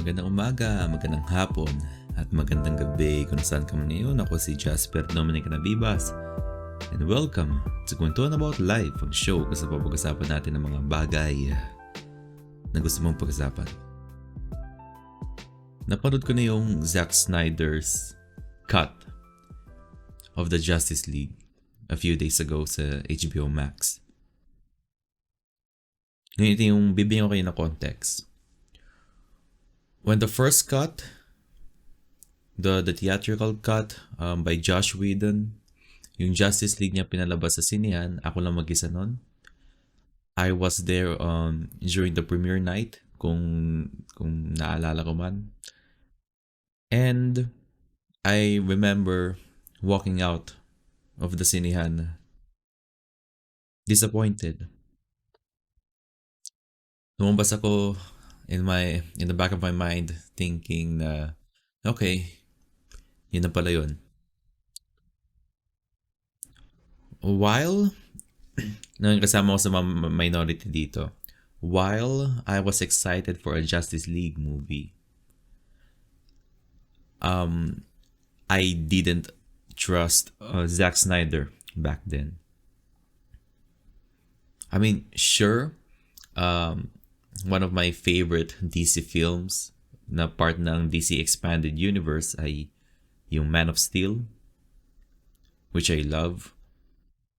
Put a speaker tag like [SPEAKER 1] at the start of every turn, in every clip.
[SPEAKER 1] Magandang umaga, magandang hapon, at magandang gabi kung saan ka man ngayon. Ako si Jasper Dominic N Abibas. And welcome to Kwentuhan About Life, ang show kung saan pag-uusapan natin ng mga bagay na gusto mong pag-usapan. Napanood ko na yung Zack Snyder's cut of the Justice League a few days ago sa HBO Max. Ngayon ito yung bibigyan ko kayo ng context. When the first cut, the theatrical cut by Joss Whedon, yung Justice League niya pinalabas sa sinehan, ako lang mag-isa nun. I was there during the premiere night, kung naalala ko man. And I remember walking out of the sinehan disappointed. Lumabas ako in the back of my mind thinking na okay, yun na pala yun. While nang kasama ko sa minority dito, while I was excited for a Justice League movie, I didn't trust Zack Snyder back then. I mean, sure, one of my favorite DC films na part ng DC Expanded Universe ay yung Man of Steel, which I love,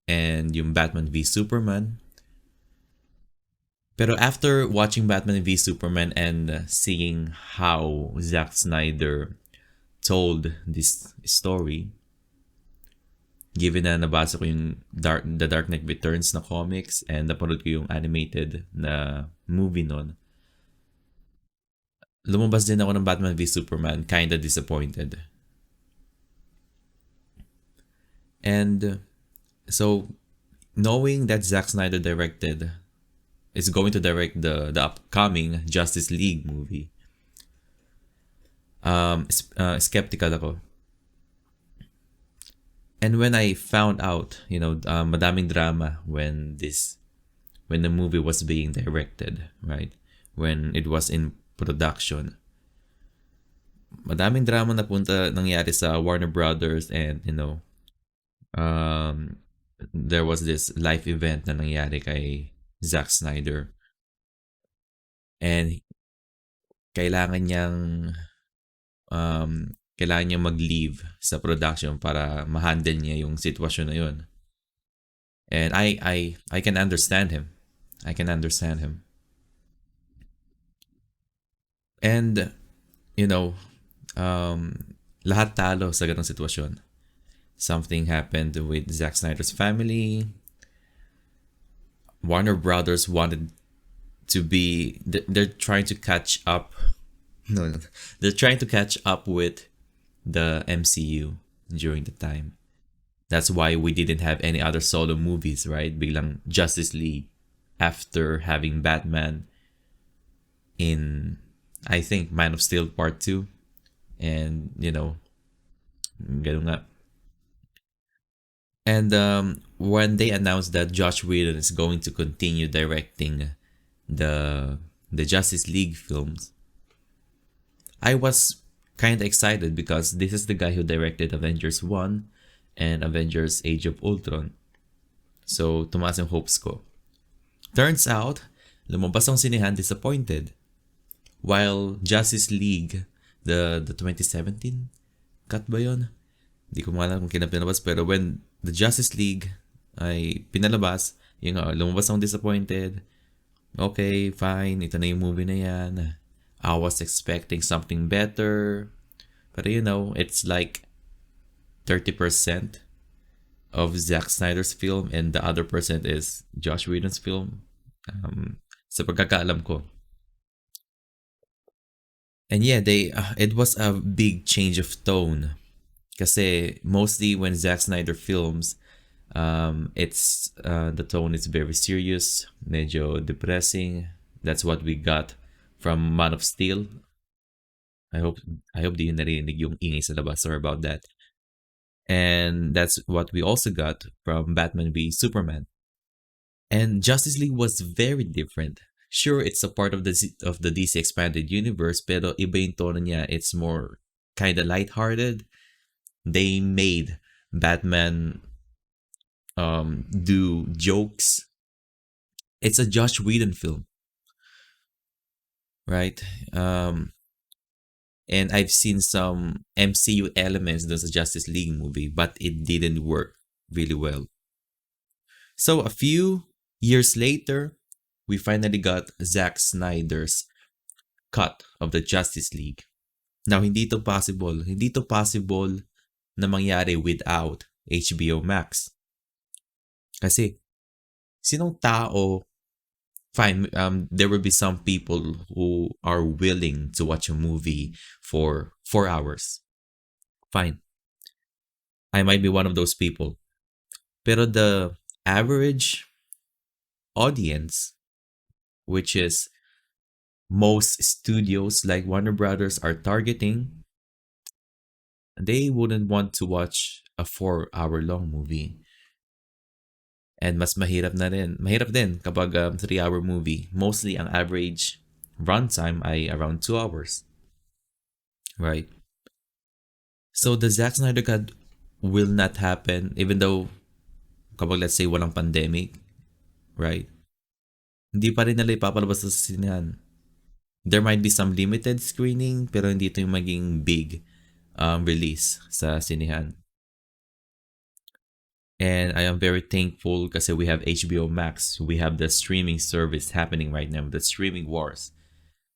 [SPEAKER 1] and yung Batman v Superman. Pero after watching Batman v Superman and seeing how Zack Snyder told this story, given na nabasa ko yung The Dark Knight Returns na comics and napanood ko yung animated na movie nun, lumabas din ako ng Batman v Superman kinda disappointed. And so, knowing that Zack Snyder is going to direct the upcoming Justice League movie, skeptical ako. And when I found out, madaming drama when the movie was being directed, right? When it was in production. Madaming drama nangyari sa Warner Brothers, and there was this live event na nangyari kay Zack Snyder. And kailangan niyang mag-leave sa production para ma-handle niya yung sitwasyon na yun. And I can understand him. And, lahat talo sa ganong sitwasyon. Something happened with Zack Snyder's family. Warner Brothers wanted to be... They're trying to catch up. No. They're trying to catch up with the MCU during the time. That's why we didn't have any other solo movies, right? Biglang Justice League after having Batman in, I think, Man of Steel Part 2. And, ganun nga. And when they announced that Joss Whedon is going to continue directing the Justice League films, I was kind of excited because this is the guy who directed Avengers 1 and Avengers Age of Ultron. So, tumaas yung hopes ko. Turns out, lumabas ang sinehan disappointed. While Justice League, the 2017 cut ba yun? Hindi ko maalam kung kailan pinalabas, pero when the Justice League ay pinalabas, lumabas ang disappointed. Okay, fine, ito na yung movie na yan. I was expecting something better. But it's like 30% of Zack Snyder's film and the other percent is Joss Whedon's film. Sa pagkakaalam ko. And yeah, it was a big change of tone. Kasi mostly when Zack Snyder films, it's the tone is very serious, medyo depressing. That's what we got from Man of Steel. I hope di yun narinig yung ingay sa labas. Sorry about that. And that's what we also got from Batman v Superman. And Justice League was very different. Sure, it's a part of the DC expanded universe, pero iba yung tono niya. It's more kind of lighthearted. They made Batman do jokes. It's a Josh Whedon film, right? And I've seen some MCU elements in the Justice League movie, but it didn't work really well. So a few years later, we finally got Zack Snyder's cut of the Justice League. Now, hindi to possible. Hindi to possible na mangyari without HBO Max. Kasi, sinong tao, fine, there will be some people who are willing to watch a movie for 4 hours. Fine. I might be one of those people. Pero the average audience, which is most studios like Warner Brothers are targeting, they wouldn't want to watch a 4-hour long movie. And mas mahirap na rin. Mahirap din kapag 3-hour movie. Mostly ang average runtime ay around 2 hours. Right? So the Zack Snyder Cut will not happen even though kapag let's say walang pandemic, right? Hindi pa rin nila ipapalabas sa sinehan. There might be some limited screening pero hindi ito yung maging big release sa sinehan. And I am very thankful kasi we have HBO Max. We have the streaming service happening right now, the streaming wars.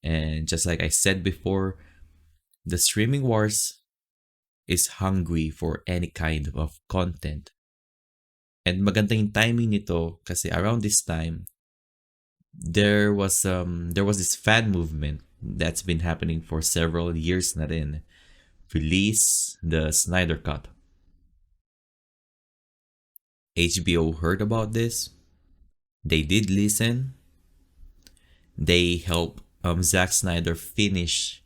[SPEAKER 1] And just like I said before, the streaming wars is hungry for any kind of content. And maganda yung timing nito kasi around this time, there was this fan movement that's been happening for several years na rin. Release the Snyder Cut. HBO heard about this. They did listen. They helped Zack Snyder finish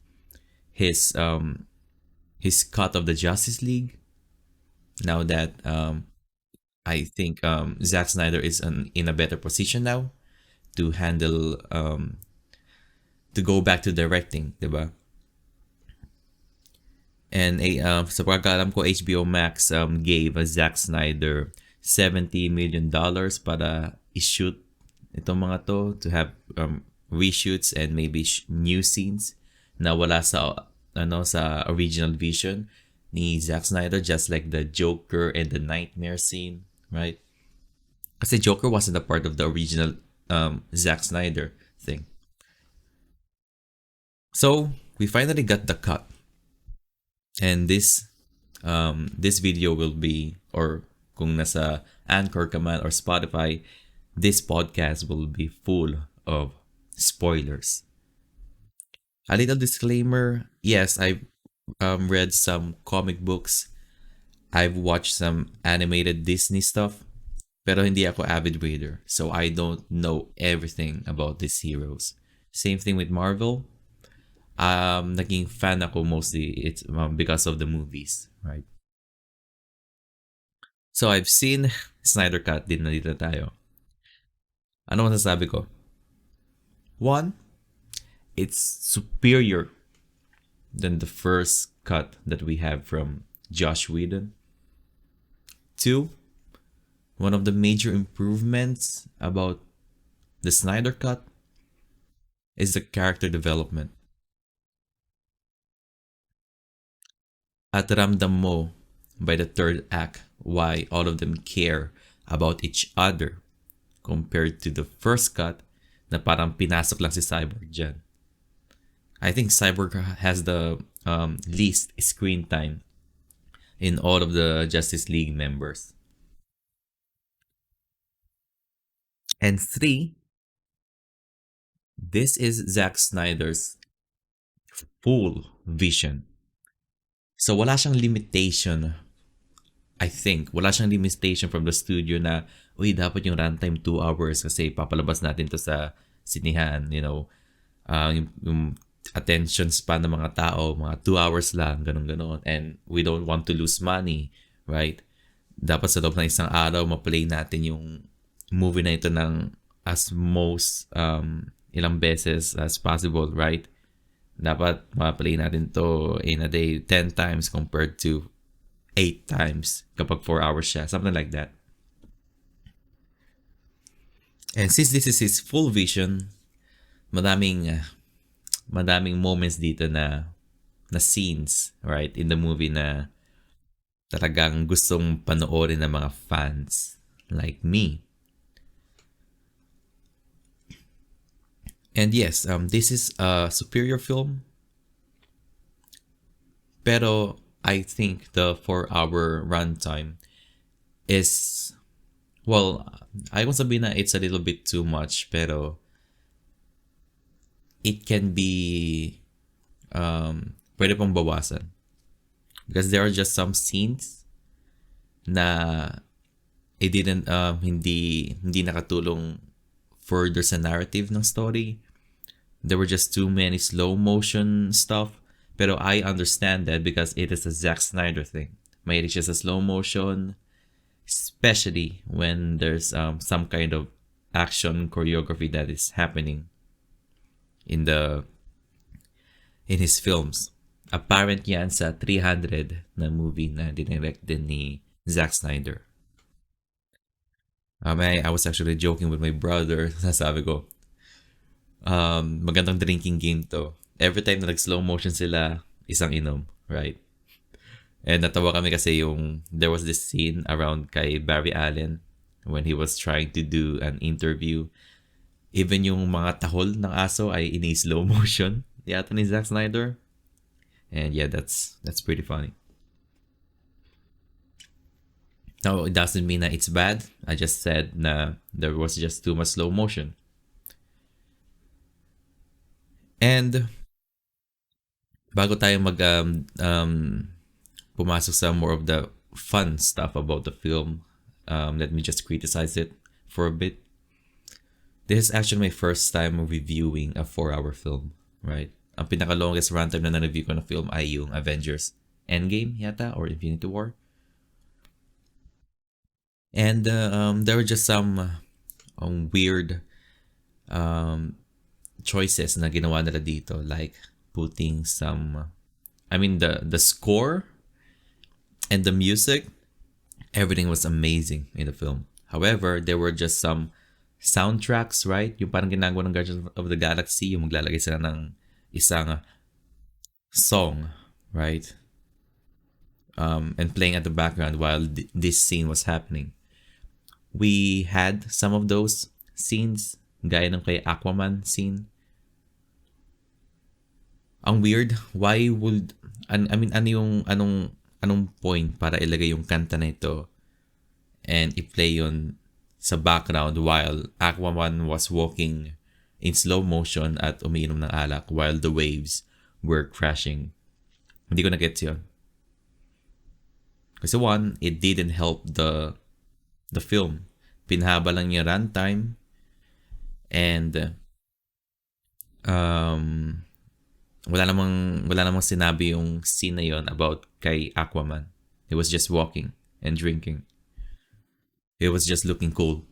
[SPEAKER 1] his cut of the Justice League. Now that I think Zack Snyder is in a better position now to handle to go back to directing, diba? And sa pagkakalam ko, HBO Max gave Zack Snyder $70 million para i-shoot itong mga to have reshoots and maybe new scenes na wala sa sa original vision ni Zack Snyder, just like the Joker and the Nightmare scene, right? Kasi Joker wasn't a part of the original Zack Snyder thing. So we finally got the cut, and this video will be, or kung nasa Anchor ka man or Spotify, this podcast will be full of spoilers. A little disclaimer, yes, I've read some comic books. I've watched some animated Disney stuff. Pero hindi ako avid reader, so I don't know everything about these heroes. Same thing with Marvel. Naging fan ako mostly it's because of the movies, right? So I've seen Snyder Cut, din na dito tayo. Ano masasabi ko? One, it's superior than the first cut that we have from Josh Whedon. Two, one of the major improvements about the Snyder Cut is the character development. At ramdam mo by the third act why all of them care about each other compared to the first cut na parang pinasok lang si Cyborg dyan. I think Cyborg has the least screen time in all of the Justice League members. And three, this is Zack Snyder's full vision. So wala siyang limitation, I think. Wala siyang limitation from the studio na, uy, dapat yung runtime 2 hours kasi papalabas natin to sa sinihan, yung attention span ng mga tao, mga 2 hours lang, ganun-ganon. And we don't want to lose money, right? Dapat sa loob ng isang araw, ma-play natin yung movie na ito ng as most ilang beses as possible, right? Dapat ma-play natin to in a day 10 times compared to 8 times kapag 4 hours siya. Something like that. And since this is his full vision, madaming moments dito na scenes, right, in the movie na talagang gustong panoorin ng mga fans like me. And yes, this is a superior film. Pero I think the 4-hour runtime is, well, I won't sabihin na it's a little bit too much, pero it can be pwede pang bawasan. Because there are just some scenes na it didn't hindi nakatulong further sa narrative ng story. There were just too many slow motion stuff. Pero I understand that because it is a Zack Snyder thing. Mahilig siya sa slow motion, especially when there's some kind of action choreography that is happening in his films. Apparent yan sa 300 na movie na dinirect din ni Zack Snyder. I was actually joking with my brother. Sasabi ko, magandang drinking game to. Every time na nag-slow motion sila, isang inom, right? And natawa kami kasi there was this scene around kay Barry Allen when he was trying to do an interview. Even yung mga tahol ng aso ay ini-slow motion yata ni Zack Snyder. And yeah, that's pretty funny. Now, it doesn't mean that it's bad. I just said na there was just too much slow motion. And bago tayo pumasok sa more of the fun stuff about the film, let me just criticize it for a bit. This is actually my first time reviewing a 4-hour film, right? Ang pinaka-longest runtime na na-review ko na film ay yung Avengers Endgame yata or Infinity War. And there were just some weird choices na ginawa nila dito, like putting the score and the music, everything was amazing in the film. However, there were just some soundtracks, right? Yung parang ginagawa ng Guardians of the Galaxy, yung maglalagay sila ng isang song, right? And playing at the background while this scene was happening. We had some of those scenes, gaya ng kay Aquaman scene. Ang weird, why would anong point para ilagay yung kanta na ito and i-play yun sa background while Aquaman was walking in slow motion at umiinom ng alak while the waves were crashing. Hindi ko na-gets yun. Kasi one, it didn't help the film. Pinahaba lang yung runtime and wala namang sinabi yung scene na yon about kay Aquaman. He was just walking and drinking. He was just looking cool.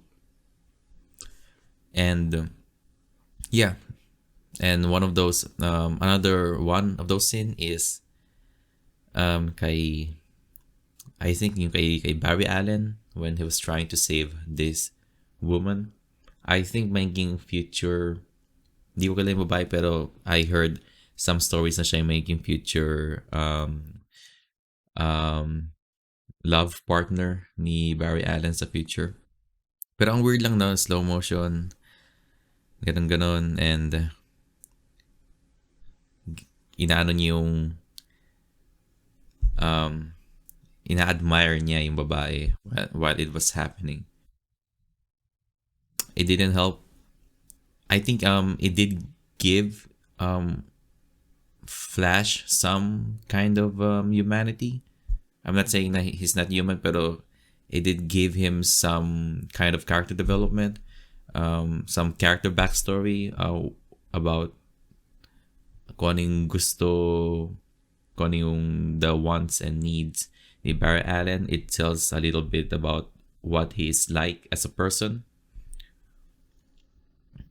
[SPEAKER 1] And yeah. And one of those another one of those scene is kay I think yung kay Barry Allen when he was trying to save this woman. I think magiging future, di ko kailan yung babae, pero I heard some stories na siya yung magiging future love partner ni Barry Allen sa future. Pero ang weird lang na slow motion, ganon, and inaano niya yung ina-admire niya yung babae while it was happening. It didn't help. I think it did give Flash some kind of humanity. I'm not saying that he's not human, pero it did give him some kind of character development, some character backstory about kung ano yung gusto, kung ano yung the wants and needs ni Barry Allen. It tells a little bit about what he's like as a person.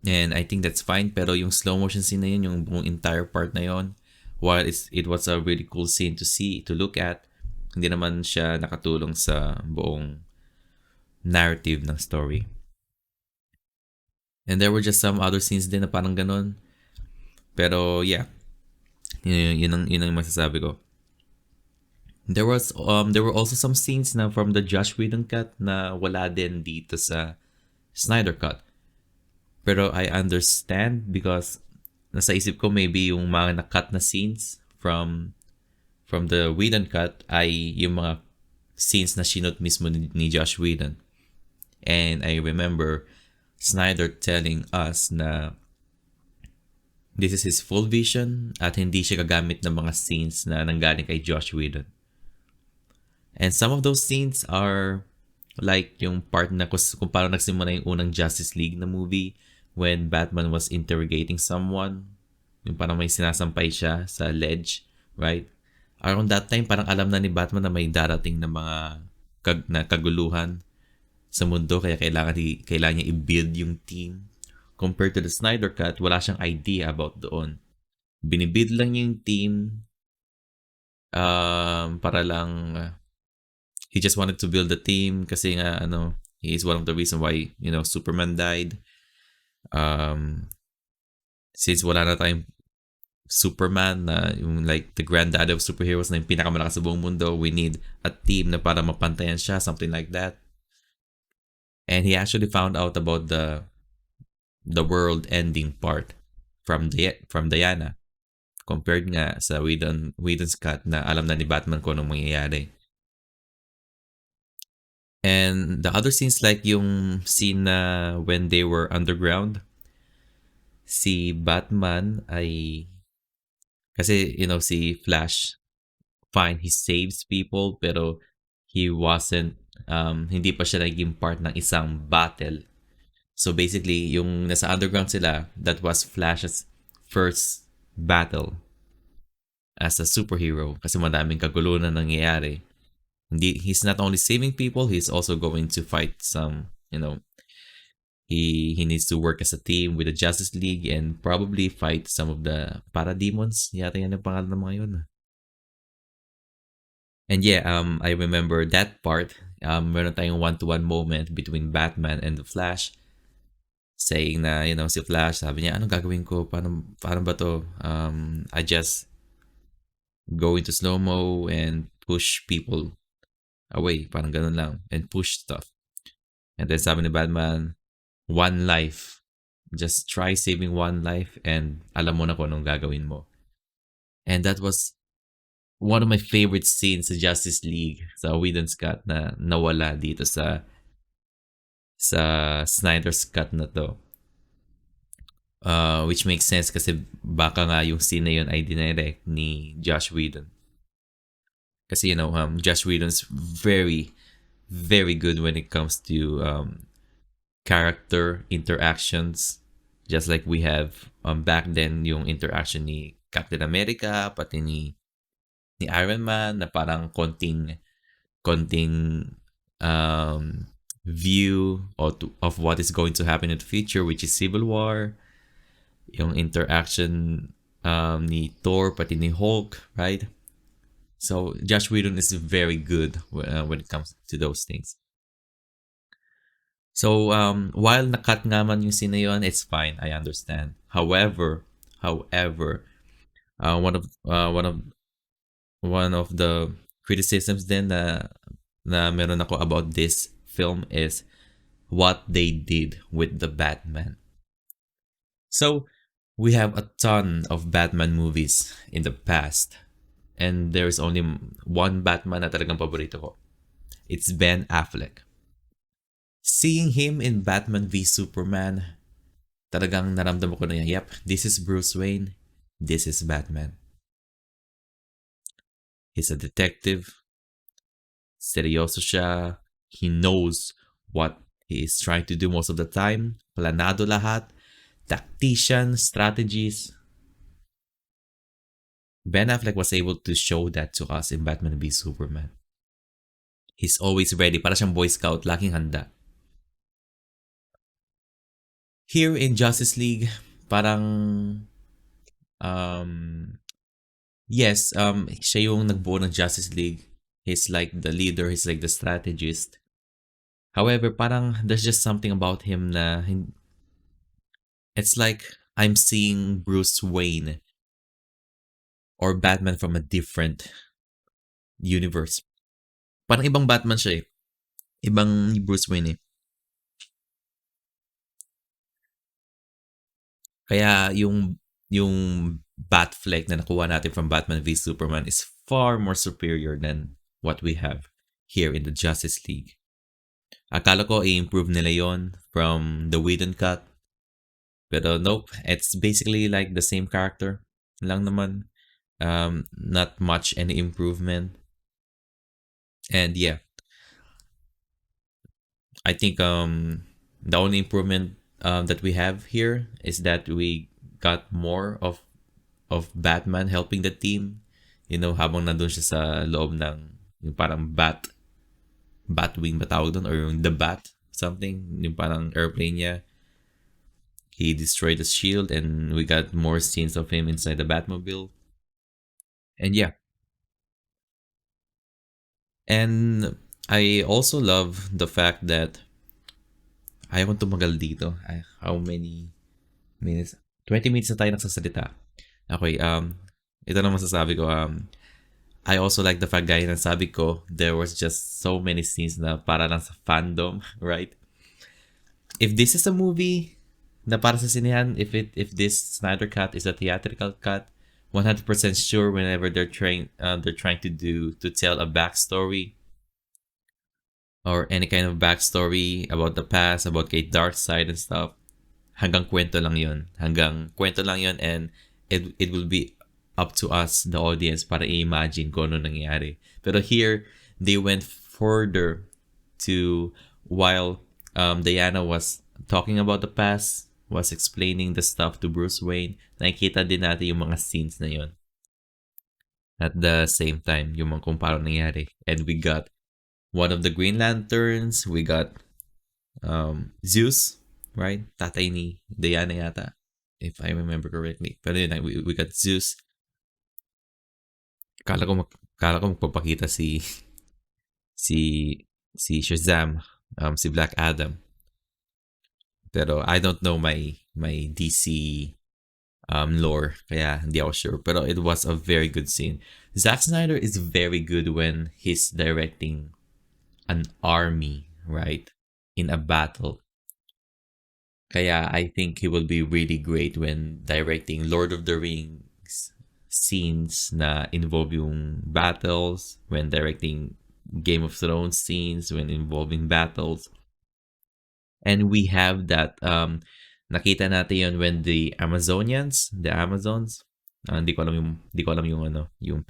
[SPEAKER 1] And I think that's fine. Pero yung slow motion scene na yun, yung buong entire part na yun, while it was a really cool scene to see, to look at, hindi naman siya nakatulong sa buong narrative ng story. And there were just some other scenes din na parang ganun. Pero yeah, yun ang masasabi ko. There were also some scenes na from the Josh Whedon cut na wala din dito sa Snyder cut. Pero I understand because nasa isip ko maybe yung mga na-cut na scenes from the Whedon cut ay yung mga scenes na sinot mismo ni Josh Whedon. And I remember Snyder telling us na this is his full vision at hindi siya gagamit ng mga scenes na nanggaling kay Josh Whedon. And some of those scenes are like yung part na kung paano nagsimula yung unang Justice League na movie when Batman was interrogating someone. Yung parang may sinasampay siya sa ledge, right? Around that time, parang alam na ni Batman na may darating na mga kaguluhan sa mundo kaya kailangan niya i-build yung team. Compared to the Snyder Cut, wala siyang idea about doon. Binibuild lang yung team para lang he just wanted to build the team kasi nga he is one of the reason why Superman died. Since wala na tayong Superman na yung like the granddad of superheroes na yung pinakamalakas sa buong mundo, we need a team na para mapantayan siya, something like that. And he actually found out about the world ending part from Diana, compared nga sa Whedon's cut na alam na ni Batman kung anong mangyayari. And the other scenes like yung scene na when they were underground, si Batman ay kasi si Flash, fine, he saves people pero he wasn't hindi pa siya naging part ng isang battle. So basically, yung nasa underground sila, that was Flash's first battle as a superhero kasi madaming kagulo na nangyayari. He's not only saving people, he's also going to fight some, he needs to work as a team with the Justice League and probably fight some of the parademons. Yata yan ang pangalan ng mga yun. And yeah, I remember that part. Meron tayong one-to-one moment between Batman and the Flash. Saying na, si Flash, sabi niya, anong gagawin ko? Paano ba to? I just go into slow-mo and push people away. Parang ganun lang. And push stuff. And then sabi ni Batman, one life. Just try saving one life and alam mo na kung anong gagawin mo. And that was one of my favorite scenes sa Justice League, sa Whedon's cut na nawala dito sa Snyder's cut na to. Which makes sense kasi baka nga yung scene na yun ay dinirect ni Josh Whedon. Kasi Josh Whedon's very, very good when it comes to character interactions. Just like we have back then yung interaction ni Captain America, pati ni Iron Man na parang konting view of what is going to happen in the future, which is Civil War. Yung interaction ni Thor pati ni Hulk, right? So Josh Whedon is very good when it comes to those things. So while nakat nga man yung scene na yun, it's fine, I understand. However, one of the criticisms then na meron ako about this film is what they did with the Batman. So we have a ton of Batman movies in the past, and there is only one Batman na talagang paborito ko. It's Ben Affleck. Seeing him in Batman v Superman, talagang naramdaman ko na yep, this is Bruce Wayne, this is Batman. He's a detective. Seryoso siya. He knows what he is trying to do most of the time. Planado lahat. Tactician, strategies. Ben Affleck was able to show that to us in Batman v Superman. He's always ready. Para siyang Boy Scout. Laging handa. Here in Justice League, parang um yes, siya yung nagbuo ng Justice League. He's like the leader, he's like the strategist. However, parang there's just something about him na it's like I'm seeing Bruce Wayne or Batman from a different universe. Parang ibang Batman siya eh. Ibang Bruce Wayne eh. Kaya yung Batfleck na nakuha natin from Batman v Superman is far more superior than what we have here in the Justice League. Akala ko i-improve nila yon from the Whedon cut. Pero nope, it's basically like the same character lang naman. Not much any improvement. And yeah, I think the only improvement that we have here is that we got more of Batman helping the team. You know, habang nandun siya sa loob ng yung parang Batwing ba tawag doon? Or yung the Bat something. Yung parang airplane niya. He destroyed the shield and we got more scenes of him inside the Batmobile. And yeah. And I also love the fact that ayaw kong tumagal dito. How many minutes? 20 minutes na tayo nagsasalita. Okay, ito na masasabi ko. I also like the fact, gaya ng sabi ko, there was just so many scenes na para lang sa fandom, right? If this is a movie na para sa sinehan, if this Snyder cut is a theatrical cut, 100% sure whenever they're trying to tell a backstory or any kind of backstory about the past, about kay Darkseid and stuff, hanggang kwento lang yun. Hanggang kwento lang yun, and it will be up to us, the audience, para i-imagine kung ano nangyari. Pero here, they went further to, while Diana was talking about the past, was explaining the stuff to Bruce Wayne, nakikita din natin yung mga scenes na yun. At the same time, yung mga kung paano nangyari. And we got one of the Green Lanterns, we got Zeus, right? Tatay ni Diana yata, if I remember correctly. Pero yun, we got Zeus. Kala ko magpapakita si Shazam, si Black Adam. Pero I don't know my DC lore, kaya hindi ako sure. Pero it was a very good scene. Zack Snyder is very good when he's directing an army, right? In a battle. Kaya I think he will be really great when directing Lord of the Rings scenes na involve yung battles, when directing Game of Thrones scenes, when involving battles. And we have that, nakita natin yun when the Amazons, hindi ko alam yung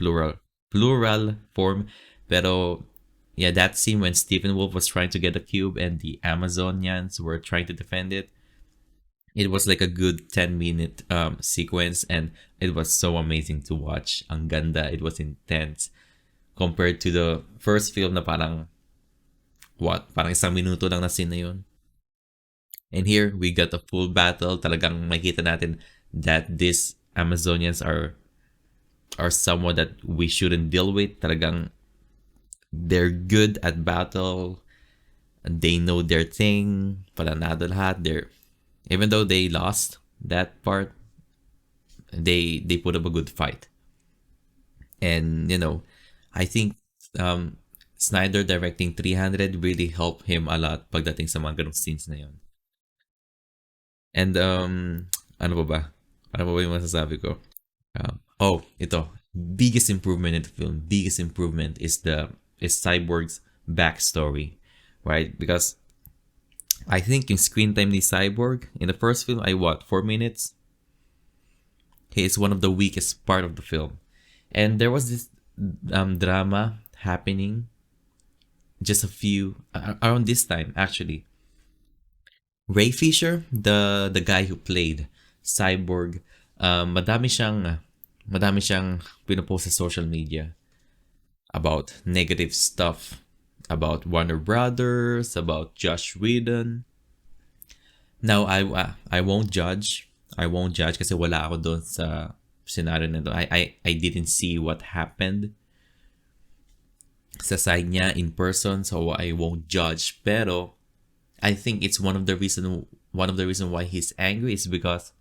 [SPEAKER 1] plural form, pero yeah, that scene when Stephen Wolf was trying to get the cube and the Amazonians were trying to defend it. It was like a good 10-minute sequence, and it was so amazing to watch. Ang ganda, it was intense compared to the first film na parang isang minuto lang na scene na yun. And here we got a full battle. Talagang makita natin that these Amazonians are someone that we shouldn't deal with. Talagang they're good at battle. They know their thing. Pananado lahat. Even though they lost that part, they put up a good fight. And I think Snyder directing 300 really helped him a lot pagdating sa mga ganong scenes na yun. And ano ba? Ano ba yung masasabi ko? Ito. Biggest improvement in the film. Biggest improvement is Cyborgs Backstory, right? Because I think yung screen time ni Cyborg in the first film, 4 minutes? He is one of the weakest part of the film. And there was this drama happening just around this time, actually. Ray Fisher, the guy who played Cyborg, madami siyang pinopost sa social media about negative stuff about Warner Brothers, about Josh Whedon. Now, I won't judge. I won't judge kasi wala ako doon sa scenario na doon. I didn't see what happened sa side niya in person, so I won't judge. Pero I think it's one of the reason why he's angry is because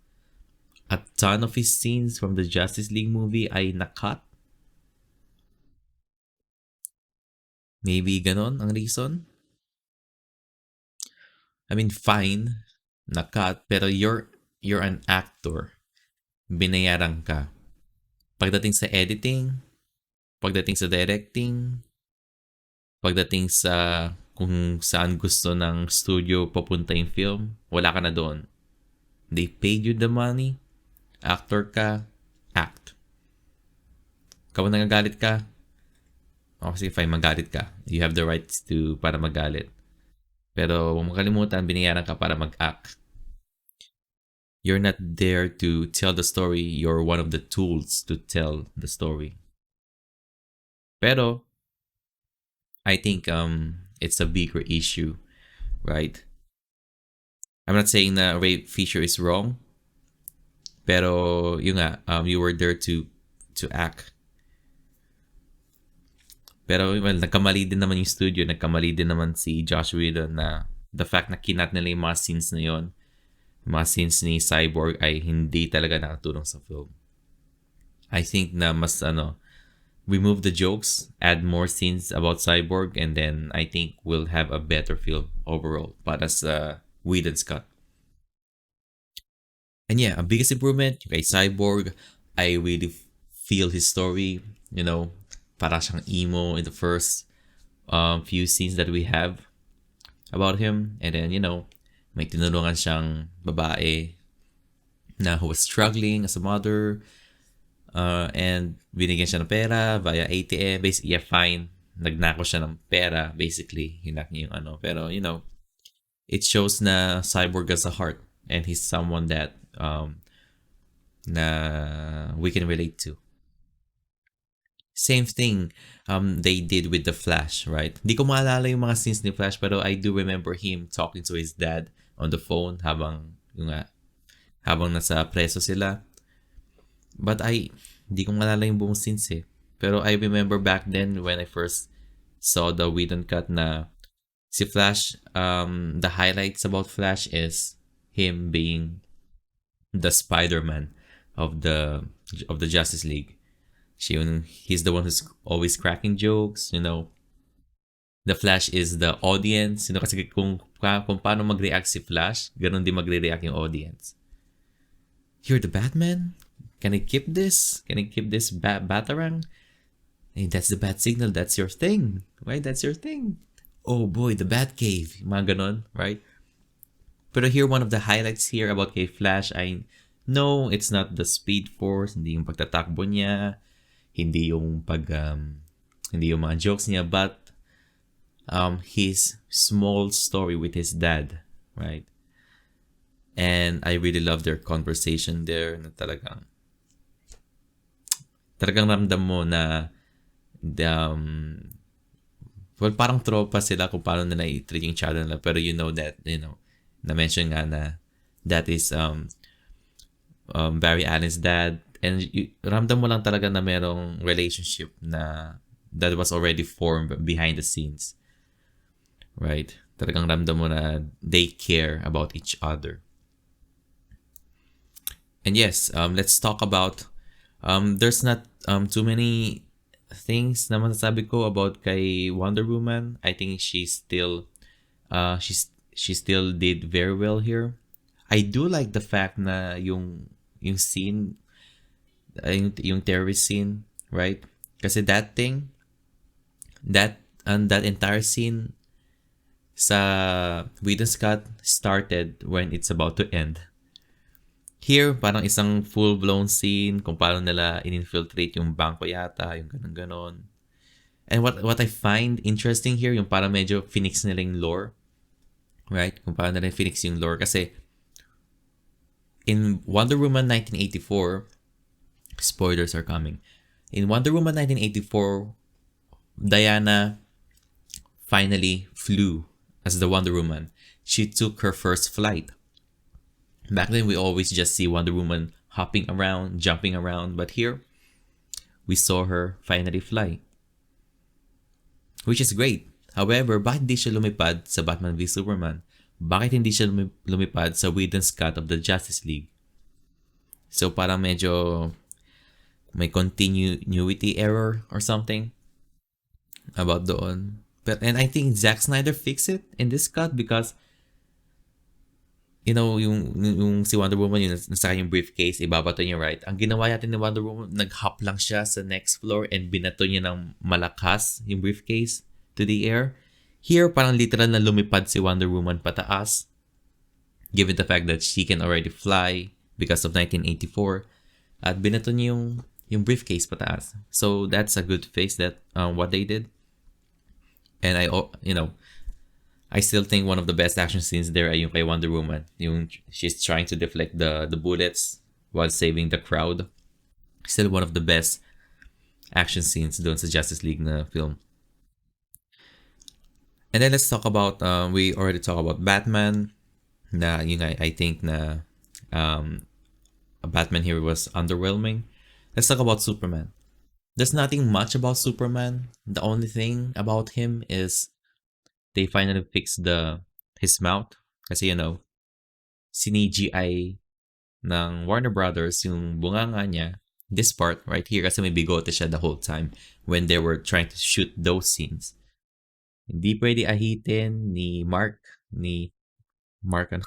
[SPEAKER 1] a ton of his scenes from the Justice League movie ay nakat. Maybe ganon ang reason. I mean, fine, nakat, pero you're an actor. Binayaran ka. Pagdating sa editing, pagdating sa directing, pagdating sa kung saan gusto ng studio papunta yung film, wala ka na doon. They paid you the money, actor ka, act. Kapag nagagalit ka, sige, fine, magalit ka. You have the rights to para magalit. Pero huwag makalimutan, binayaran ka para mag-act. You're not there to tell the story. You're one of the tools to tell the story. Pero, I think it's a bigger issue, right? I'm not saying that Ray Fisher is wrong, pero yun nga, you were there to act. Pero well, nagkamali din naman yung studio, nagkamali din naman si Josh Whedon na the fact na kinat nila yung mga scenes na yun, mga scenes ni Cyborg ay hindi talaga nakatulong sa film. I think na mas remove the jokes, add more scenes about Cyborg, and then I think we'll have a better film overall para sa Whedon's cut. And yeah, a biggest improvement kay Cyborg, I really feel his story, para siyang emo in the first few scenes that we have about him. And then, may tinulungan siyang babae na who was struggling as a mother, and binigyan siya ng pera via ATM. Basically, yeah, fine. Nagnako siya ng pera, basically. Hinak niya yung Pero, it shows na Cyborg has a heart and he's someone that na we can relate to. Same thing they did with the Flash, right? Hindi ko maalala yung mga scenes ni Flash, pero I do remember him talking to his dad on the phone habang nasa preso sila. But hindi ko maalala yung buong scenes eh. Pero I remember back then when I first saw the Whedon cut na si Flash, the highlights about Flash is him being the Spider-Man of the Justice League. He's the one who's always cracking jokes, The Flash is the audience, kasi kung paano mag-react si Flash, ganun din magre-react yung audience. You're the Batman? Can I keep this? Can I keep this batarang? Hey, that's the bat signal. That's your thing, right? That's your thing. Oh boy, the Batcave. Mga ganon, right? Pero here, one of the highlights here about kay Flash ay, no, it's not the speed force, hindi yung pagtatakbo niya, hindi yung hindi yung mga jokes niya, but his small story with his dad, right? And I really love their conversation there na talagang ramdam mo na well, parang tropa sila kung paano nila i-treat yung child nila, pero that, na-mention nga na that is Barry Allen's dad, and ramdam mo lang talaga na merong relationship na that was already formed behind the scenes, right? Talagang ramdam mo na they care about each other. And yes, let's talk about there's not too many things na masasabi ko about kay Wonder Woman. I think she still did very well here. I do like the fact na yung scene, yung terrorist scene, right? Kasi that entire scene sa Whedon's cut started when it's about to end. Here, parang isang full-blown scene kung paano nila in-infiltrate yung bangko yata, yung ganon-ganon. And what I find interesting here, yung parang medyo finix nila yung lore. Right? Kung paano nila finix yung lore. Kasi, in Wonder Woman 1984, spoilers are coming. In Wonder Woman 1984, Diana finally flew as the Wonder Woman. She took her first flight. Back then, we always just see Wonder Woman hopping around, jumping around, but here, we saw her finally fly, which is great. However, bakit hindi siya lumipad sa Batman v Superman? Bakit hindi siya lumipad sa Whedon's cut of the Justice League? So parang medyo may continuity error or something about doon. And I think Zack Snyder fixed it in this cut because yung si Wonder Woman, yung nasa yung briefcase, ibabato niya, right? Ang ginawa natin ni Wonder Woman, nag-hop lang siya sa next floor and binato niya ng malakas yung briefcase to the air. Here, parang literal na lumipad si Wonder Woman pataas, given the fact that she can already fly because of 1984. At binato niya yung briefcase pataas. So, that's a good fix that what they did. And I still think one of the best action scenes there ay yung kay Wonder Woman. Yung she's trying to deflect the bullets while saving the crowd. Still one of the best action scenes doon sa Justice League na film. And then let's talk about, we already talked about Batman. Na yun I think na Batman here was underwhelming. Let's talk about Superman. There's nothing much about Superman. The only thing about him is they finally fixed his mouth. Kasi CGI ng Warner Brothers yung bunganga niya. This part right here kasi may bigote siya the whole time when they were trying to shoot those scenes. Hindi pwede ahitin ni Mark, ano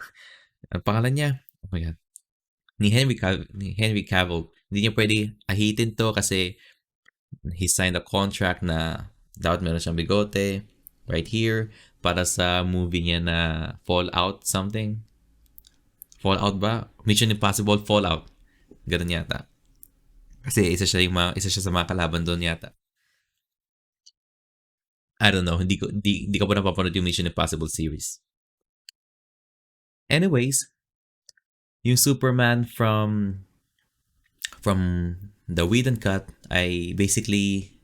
[SPEAKER 1] pangalan niya? Oh my God. Ni Henry Cavill. Hindi niya pwede ahitin to kasi he signed a contract na dapat meron siyang bigote right here para sa movie niya na Fallout something. Fallout ba? Mission Impossible Fallout. Ganun yata. Kasi isa siya sa mga kalaban doon yata. I don't know. Hindi ko pa napapanood yung Mission Impossible series. Anyways, yung Superman from the Whedon cut ay basically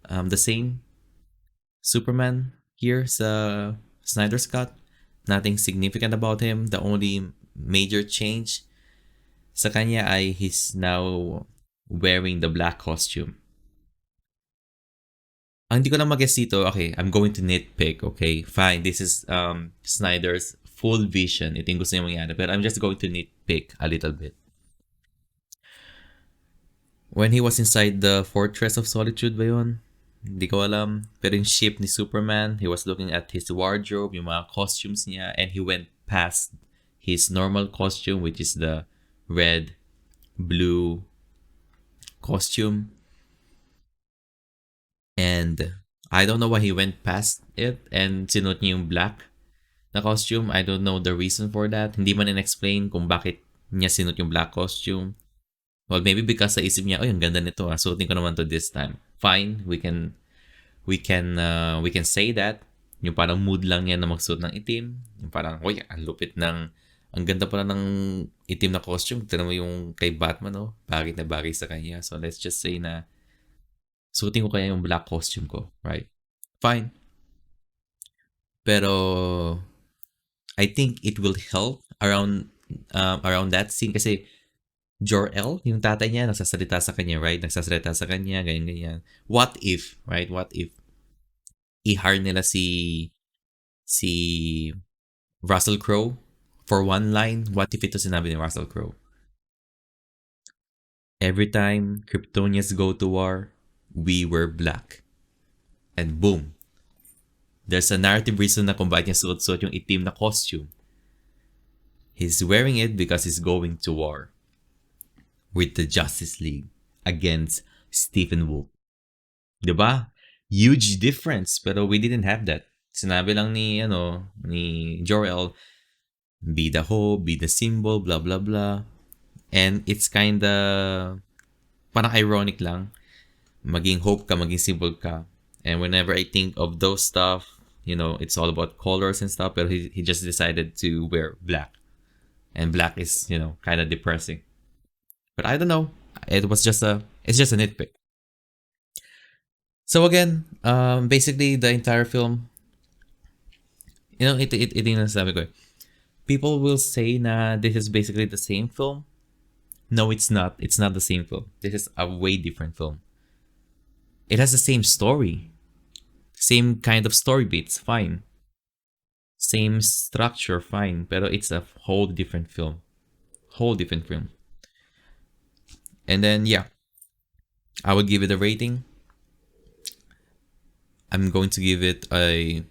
[SPEAKER 1] the same Superman here sa Snyder's cut. Nothing significant about him. The only major change sa kanya ay he's now wearing the black costume. Ang hindi ko lang mag-guess dito, okay, I'm going to nitpick, okay? Fine, this is Snyder's full vision. Ito yung gusto niya mangyari. But I'm just going to nitpick a little bit. When he was inside the Fortress of Solitude ba yun? Hindi ko alam. Pero yung ship ni Superman, he was looking at his wardrobe, yung mga costumes niya, and he went past his normal costume, which is the red, blue costume. And I don't know why he went past it and sinuot niya yung black na costume. I don't know the reason for that. Hindi man in-explain kung bakit niya sinuot yung black costume. Well, maybe because sa isip niya, ang ganda nito, suotin ko naman to this time. Fine, we can say that. Yung parang mood lang niya na magsuot ng itim. Yung parang, ang ganda pala ng itim na costume. Tignan mo yung kay Batman, bagay na bagay sa kanya. So let's just say na suotin ko kaya yung black costume ko, right? Fine. Pero I think it will help around that scene kasi Jor-El, yung tatay niya, nagsasalita sa kanya, right? Nagsasalita sa kanya, ganyan. What if, right? What if i-hire nila si Russell Crowe for one line? What if ito sinabi ni Russell Crowe? Every time Kryptonians go to war, we were black. And boom. There's a narrative reason na kung bakit niya suot-suot yung itim na costume. He's wearing it because he's going to war with the Justice League against Stephen Wolf. Diba? Huge difference. Pero we didn't have that. Sinabi lang ni Jor-El, be the hope, be the symbol, blah, blah, blah. And it's kinda parang ironic lang. Maging hope ka, maging symbol ka. And whenever I think of those stuff, it's all about colors and stuff. Pero he just decided to wear black. And black is, kind of depressing. But I don't know. It's just a nitpick. So again, basically the entire film, ito yung nasabi ko. People will say na this is basically the same film. No, it's not. It's not the same film. This is a way different film. It has the same story. Same kind of story beats, fine. Same structure, fine. Pero it's a whole different film. Whole different film. And then, yeah. I would give it a rating. I'm going to give it a...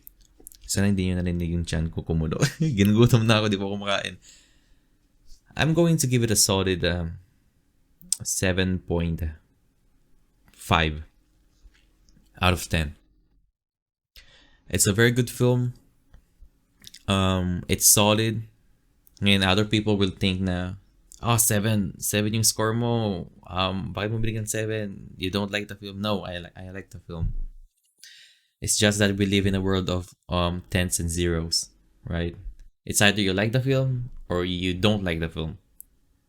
[SPEAKER 1] Sana hindi nyo narinig yung chan ko kumulo. Ginugutom na ako, di pa kumakain. I'm going to give it a solid 7.5 out of 10. It's a very good film. It's solid. Ngayon, other people will think na, oh, 7 yung score mo. Bakit mo binigyan 7? You don't like the film? No, I like the film. It's just that we live in a world of tens and zeros, right? It's either you like the film or you don't like the film.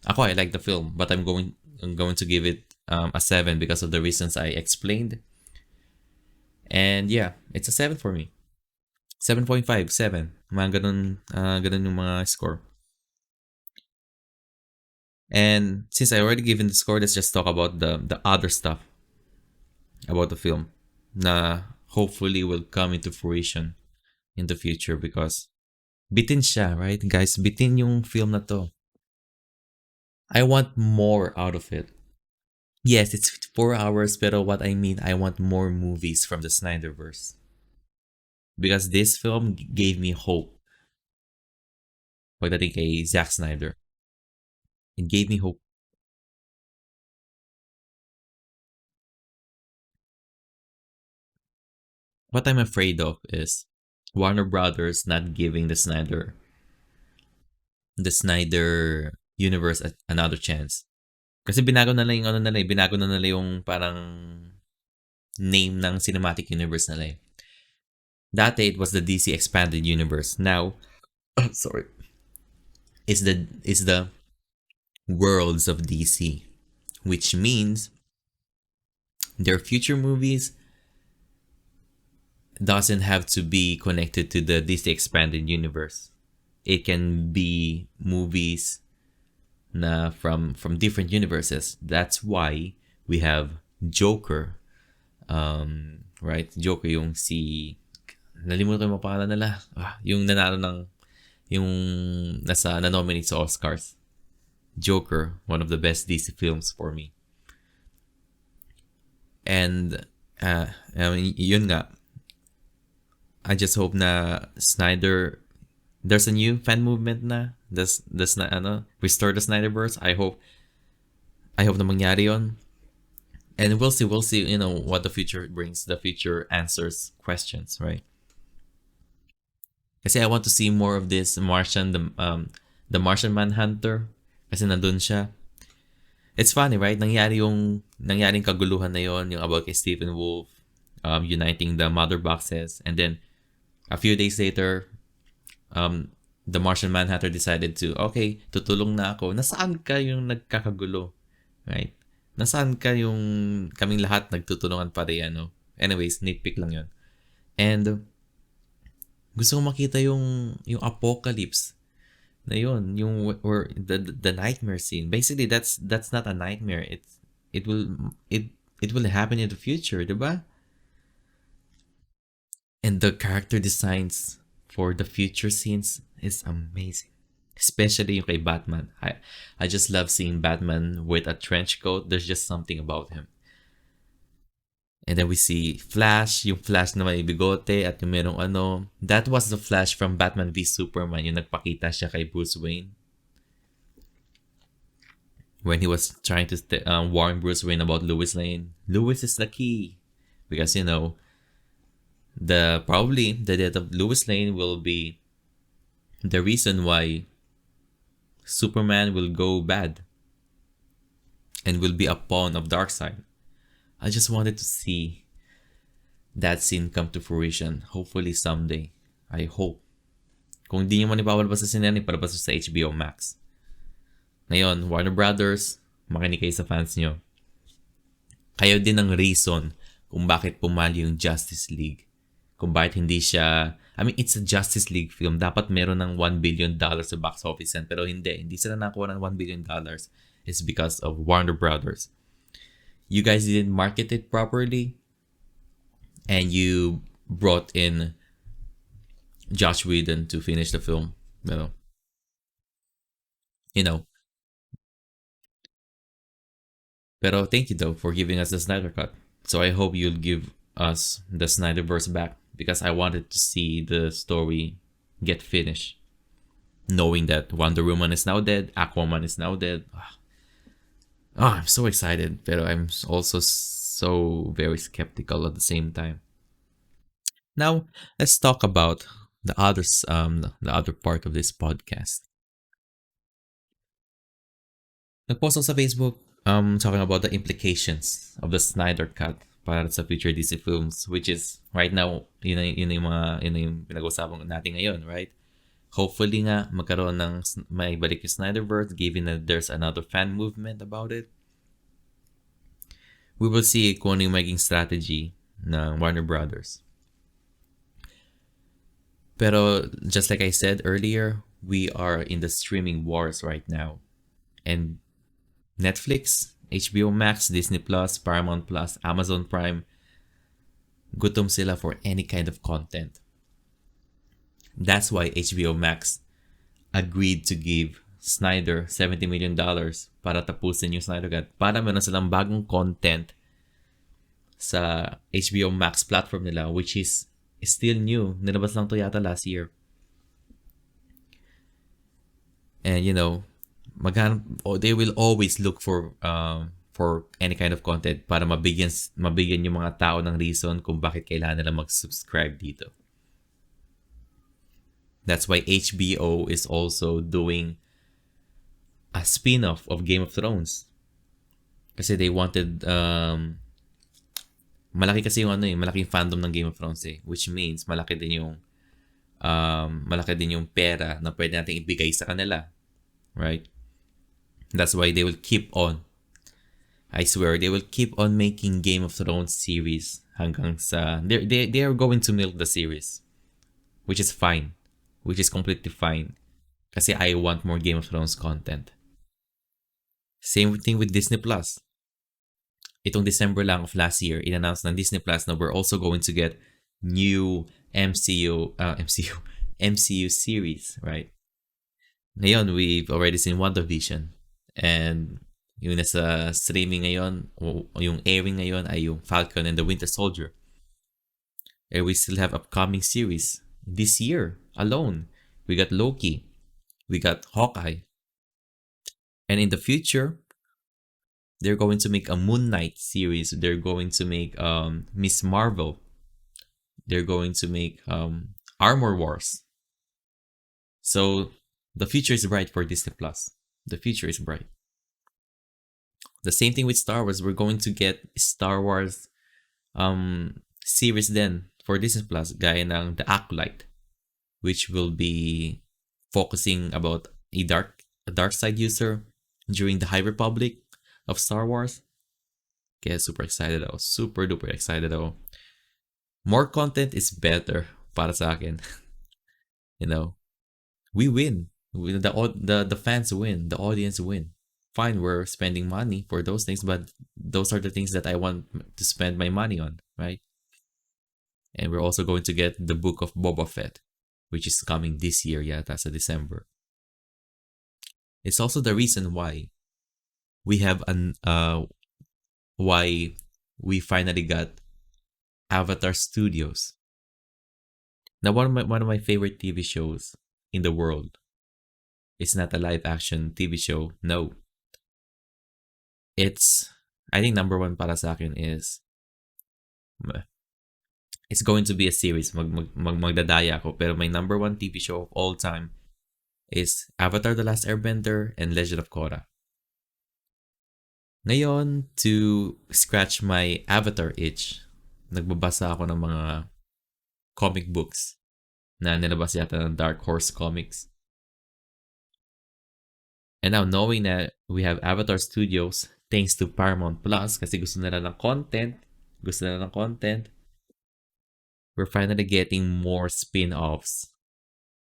[SPEAKER 1] I like the film, but I'm going to give it a 7 because of the reasons I explained. And yeah, it's a 7 for me. 7.5, 7. Mga ganun yung mga score. And since I already given the score, let's just talk about the other stuff about the film na hopefully will come into fruition in the future because bitin siya, right? Guys, bitin yung film na to. I want more out of it. Yes, it's 4 hours, pero what I mean, I want more movies from the Snyderverse. Because this film gave me hope. Pagdating kay Zack Snyder. It gave me hope. What I'm afraid of is Warner Brothers not giving the Snyder universe another chance. Kasi binago na nila yung parang name ng cinematic universe nila eh. Dati it was the DC expanded universe. Now, sorry. It's the worlds of DC, which means their future movies doesn't have to be connected to the DC expanded universe. It can be movies na from different universes. That's why we have Joker. Right? Joker yung si... Nalimutan mo pangalan nila. Yung nanalo ng... Yung na-nominate sa Oscars. Joker, one of the best DC films for me. And yun nga. I just hope na Snyder, there's a new fan movement na. Restore the Snyderverse. I hope na mangyari yun. And we'll see, what the future brings. The future answers questions, right? Kasi I want to see more of this Martian, the Martian Manhunter. Kasi nandun siya. It's funny, right? Nangyaring kaguluhan na yon, yung about kay Stephen Wolf, uniting the mother boxes. And then, a few days later, the Martian Manhunter decided to, okay, tutulong na ako. Nasaan ka yung nagkakagulo? Right? Nasaan ka yung kaming lahat nagtutulungan pa rin, Anyways, nitpick lang yun. And, gusto ko makita yung apocalypse na yun, or the nightmare scene. Basically, that's not a nightmare. It will happen in the future, diba? And the character designs for the future scenes is amazing. Especially yung kay Batman. I just love seeing Batman with a trench coat. There's just something about him. And then we see Flash, yung Flash na may bigote at yung merong That was the Flash from Batman v Superman, yung nagpakita siya kay Bruce Wayne. When he was trying to warn Bruce Wayne about Lois Lane. Lois is the key. Because, probably the death of Lois Lane will be the reason why Superman will go bad and will be a pawn of Darkseid. I just wanted to see that scene come to fruition. Hopefully someday. I hope. Kung di nyo man ipapalabas sa sinema, ipalabas sa HBO Max. Ngayon, Warner Brothers, makinig kayo sa fans nyo. Kayo din ang reason kung bakit pumali yung Justice League. Kung bakit hindi siya I mean, it's a Justice League film. Dapat meron ng $1 billion sa box office yan. Pero hindi. Hindi sila nakakuha ng $1 billion. It's because of Warner Brothers. You guys didn't market it properly. And you brought in Josh Whedon to finish the film. You know. Pero thank you though for giving us the Snyder Cut. So I hope you'll give us the Snyderverse back because I wanted to see the story get finished. Knowing that Wonder Woman is now dead, Aquaman is now dead. I'm so excited, but I'm also so very skeptical at the same time. Now, let's talk about the other part of this podcast. Nagpost ako sa Facebook talking about the implications of the Snyder Cut para sa future DC films, which is right now yun yung pinag-usapan natin ngayon, right? Hopefully nga magkaroon ng may balik yung Snyderverse given that there's another fan movement about it. We will see kung ano yung maging strategy ng Warner Brothers. Pero just like I said earlier, we are in the streaming wars right now. And Netflix, HBO Max, Disney Plus, Paramount Plus, Amazon Prime, gutom sila for any kind of content. That's why HBO Max agreed to give Snyder $70 million para tapusin yung Snyder Cut para meron silang bagong content sa HBO Max platform nila, which is still new. Nilabas lang to yata last year. And they will always look for any kind of content para mabigyan yung mga tao ng reason kung bakit kailangan nila mag-subscribe dito. That's why HBO is also doing a spin-off of Game of Thrones. Kasi they wanted malaki kasi yung malaking fandom ng Game of Thrones which means malaki din yung pera na pwede nating ibigay sa kanila, right? That's why they will keep on. I swear they will keep on making Game of Thrones series hanggang sa they are going to milk the series, which is fine, which is completely fine. Kasi I want more Game of Thrones content. Same thing with Disney Plus. Itong December lang of last year, in-announce ng Disney Plus na we're also going to get new MCU series, right? Ngayon, we've already seen WandaVision. And yung nasa streaming ngayon, yung airing ngayon ay yung Falcon and the Winter Soldier. And we still have upcoming series this year alone. We got Loki. We got Hawkeye. And in the future, they're going to make a Moon Knight series. They're going to make Miss Marvel. They're going to make Armor Wars. So the future is bright for Disney Plus. The future is bright. The same thing with Star Wars. We're going to get Star Wars series then for Disney Plus, gaya ng The Acolyte, which will be focusing about a dark side user during the High Republic of Star Wars. Kaya super excited ako. Super duper excited ako. More content is better para sa akin. We win. The fans win. The audience win. Fine, we're spending money for those things, but those are the things that I want to spend my money on, right? And we're also going to get the Book of Boba Fett, which is coming this year, yata sa December. It's also the reason why we have why we finally got Avatar Studios. Now, one of my favorite TV shows in the world. It's not a live action TV show. No. I think number one para sa akin is it's going to be a series. Magdadaya ako. Pero my number one TV show of all time is Avatar The Last Airbender and Legend of Korra. Ngayon, to scratch my Avatar itch, nagbabasa ako ng mga comic books na nilabas yata ng Dark Horse Comics. And now, knowing that we have Avatar Studios, thanks to Paramount Plus, kasi gusto nila ng content, we're finally getting more spin-offs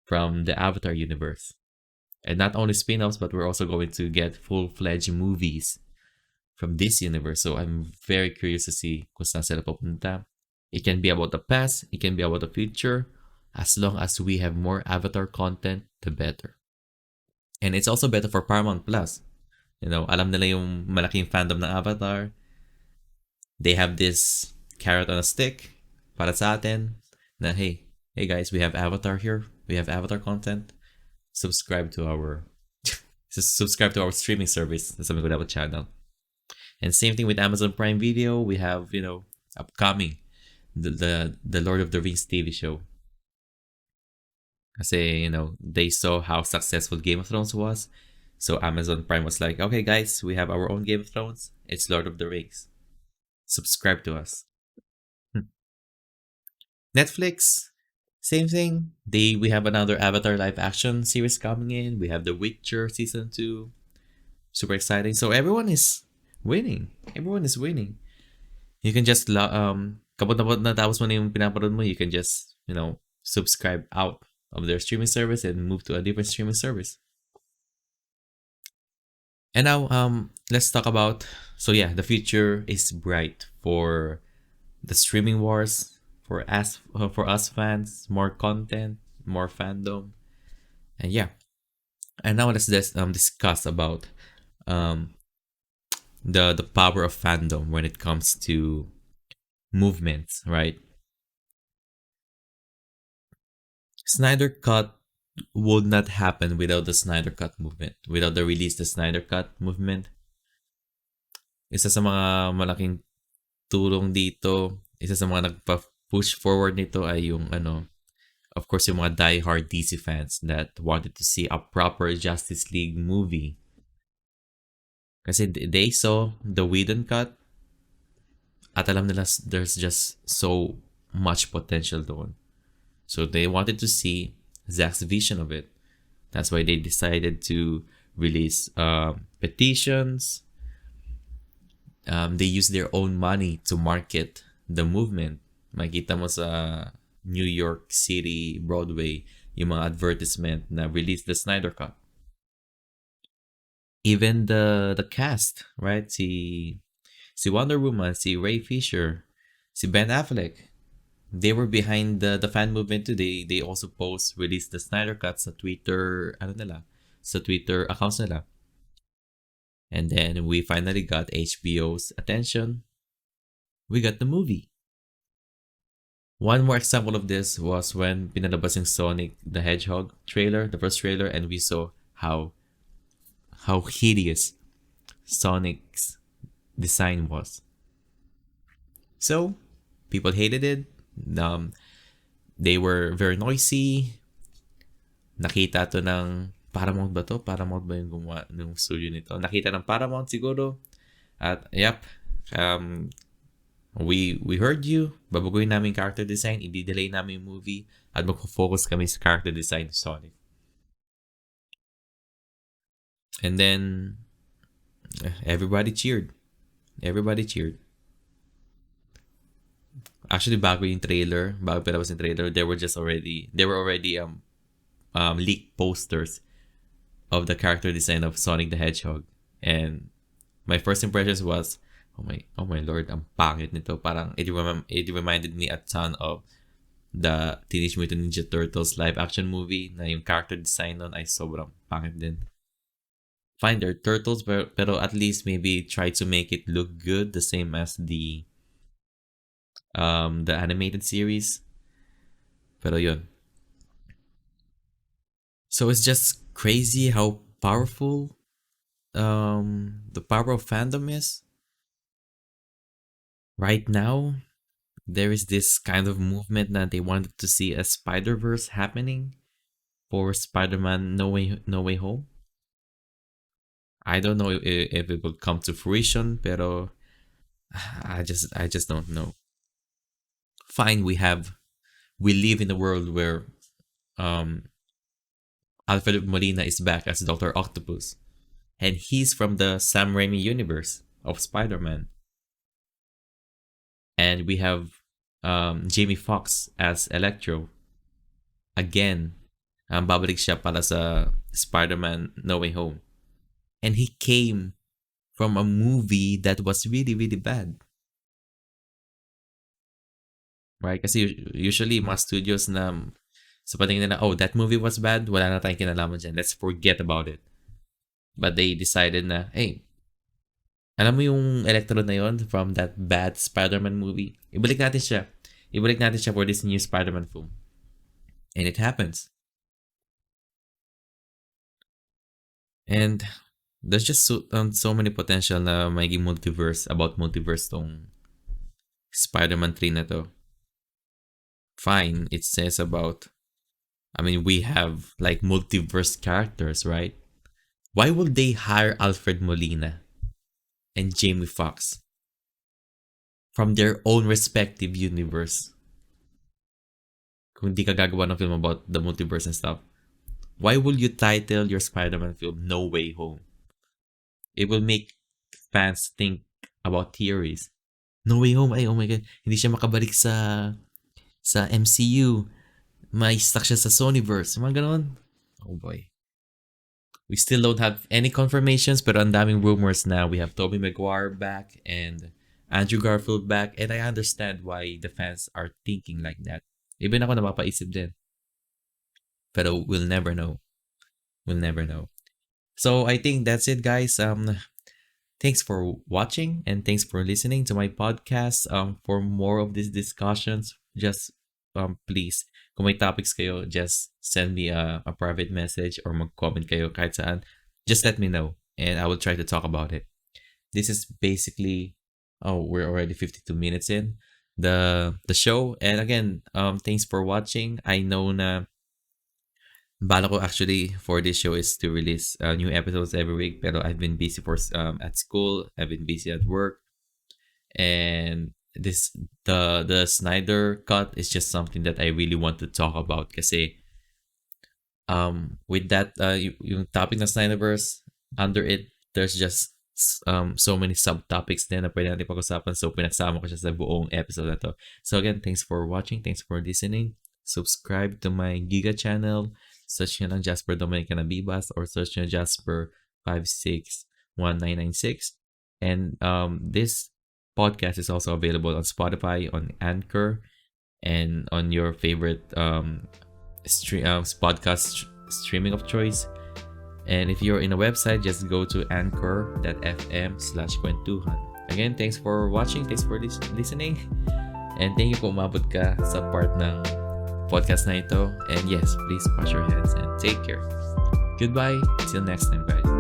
[SPEAKER 1] from the Avatar universe. And not only spin-offs, but we're also going to get full-fledged movies from this universe. So I'm very curious to see kung saan sila papunta. It can be about the past, it can be about the future. As long as we have more Avatar content, the better. And it's also better for Paramount Plus. You know, alam nila yung malaking fandom ng Avatar. They have this carrot on a stick para sa atin na hey guys, we have Avatar here. We have Avatar content. Subscribe to our streaming service sa Magandang channel. And same thing with Amazon Prime Video. We have, upcoming the Lord of the Rings TV show. Kasi, they saw how successful Game of Thrones was. So Amazon Prime was like, okay guys, we have our own Game of Thrones. It's Lord of the Rings. Subscribe to us. Netflix, same thing. We have another Avatar live action series coming in. We have The Witcher season 2. Super exciting. So everyone is winning. Everyone is winning. You can just kapag natapos mo na yung pinapanood mo, you can just, subscribe out of their streaming service and move to a different streaming service. And now let's talk about the future is bright for the streaming wars, for us fans, more content, more fandom. And now let's discuss about the power of fandom when it comes to movements, right? Snyder Cut would not happen without the Snyder Cut movement, without the release the Snyder Cut movement. Isa sa mga malaking tulong dito, isa sa mga nagpa-push forward nito ay yung of course yung mga die-hard DC fans that wanted to see a proper Justice League movie. Kasi they saw the Whedon cut at alam nila there's just so much potential doon. So they wanted to see Zack's vision of it. That's why they decided to release petitions. They use their own money to market the movement. Makita mo sa New York City Broadway yung mga advertisement na release the Snyder Cut. Even the cast, right? Si Wonder Woman, si Ray Fisher, si Ben Affleck, they were behind the fan movement too. They also released the Snyder Cut sa Twitter, sa Twitter accounts nila. And then we finally got HBO's attention. We got the movie. One more example of this was when pinalabas yung Sonic the Hedgehog trailer, the first trailer, and we saw how hideous Sonic's design was. So, people hated it. They were very noisy. Nakita to ng Paramount ba to? Paramount ba yung gumawa ng studio nito? Nakita ng Paramount siguro. At we heard you. Babaguhin namin character design. I-delay namin yung movie. At mag-focus kami sa character design of Sonic. And then everybody cheered. Actually, bago pinabas yung trailer, there were already leaked posters of the character design of Sonic the Hedgehog. And my first impressions was, oh my lord, ang pangit nito. Parang it reminded me a ton of the Teenage Mutant Ninja Turtles live action movie na yung character design nun ay sobrang pangit din. Fine, they're turtles, pero at least maybe try to make it look good, the same as the animated series. Pero yun. So it's just crazy how powerful the power of fandom is. Right now, there is this kind of movement that they wanted to see a Spider-Verse happening for Spider-Man No Way Home. I don't know if it will come to fruition, pero I just don't know. Fine, we live in a world where Alfred Molina is back as Dr. Octopus, and he's from the Sam Raimi universe of Spider-Man. And we have Jamie Foxx as Electro. Again, babalik siya para sa Spider-Man No Way Home. And he came from a movie that was really, really bad. Right? Kasi usually, mga studios na sa patingin nila, oh, that movie was bad, wala na tayong kinalaman dyan. Let's forget about it. But they decided na, hey, alam mo yung Electro na yon from that bad Spider-Man movie? Ibalik natin siya. Ibalik natin siya for this new Spider-Man film. And it happens. And there's just so many potential na magiging multiverse, about multiverse tong Spider-Man 3 na to. Fine, it says about, I mean, we have like multiverse characters, right? Why would they hire Alfred Molina and Jamie Foxx from their own respective universe? Kung di ka gagawa ng film about the multiverse and stuff, why will you title your Spider-Man film No Way Home? It will make fans think about theories. No Way Home, ay, oh my God, hindi siya makabalik sa MCU. May stuck siya sa Sonyverse. Mga ganon. Oh boy. We still don't have any confirmations, pero ang daming rumors na. We have Tobey Maguire back and Andrew Garfield back, and I understand why the fans are thinking like that. Even ako napapaisip din. Pero we'll never know. We'll never know. So I think that's it, guys. Thanks for watching and thanks for listening to my podcast. For more of these discussions, just please, kung may topics kayo, just send me a private message or mag-comment kayo kahit saan. Just let me know and I will try to talk about it. This is basically, we're already 52 minutes in the show. And again, thanks for watching. I know na bala ko actually for this show is to release new episodes every week, pero I've been busy at school, I've been busy at work, and the Snyder cut is just something that I really want to talk about kasi with that yung topic ng Snyderverse, under it there's just so many subtopics din na pwede natin pag-usapan, so pinagsama ko siya sa buong episode na to. So again, thanks for watching, thanks for listening. Subscribe to my Giga channel. Search nyo lang Jasper Dominic N or search nyo Jasper 561996. And this podcast is also available on Spotify, on Anchor, and on your favorite podcast streaming of choice. And if you're in a website, just go to anchor.fm/kwentuhan. Again, thanks for watching, thanks for listening, and thank you kung umabot ka sa part ng podcast na ito. And yes, please wash your hands and take care. Goodbye. Till next time, guys.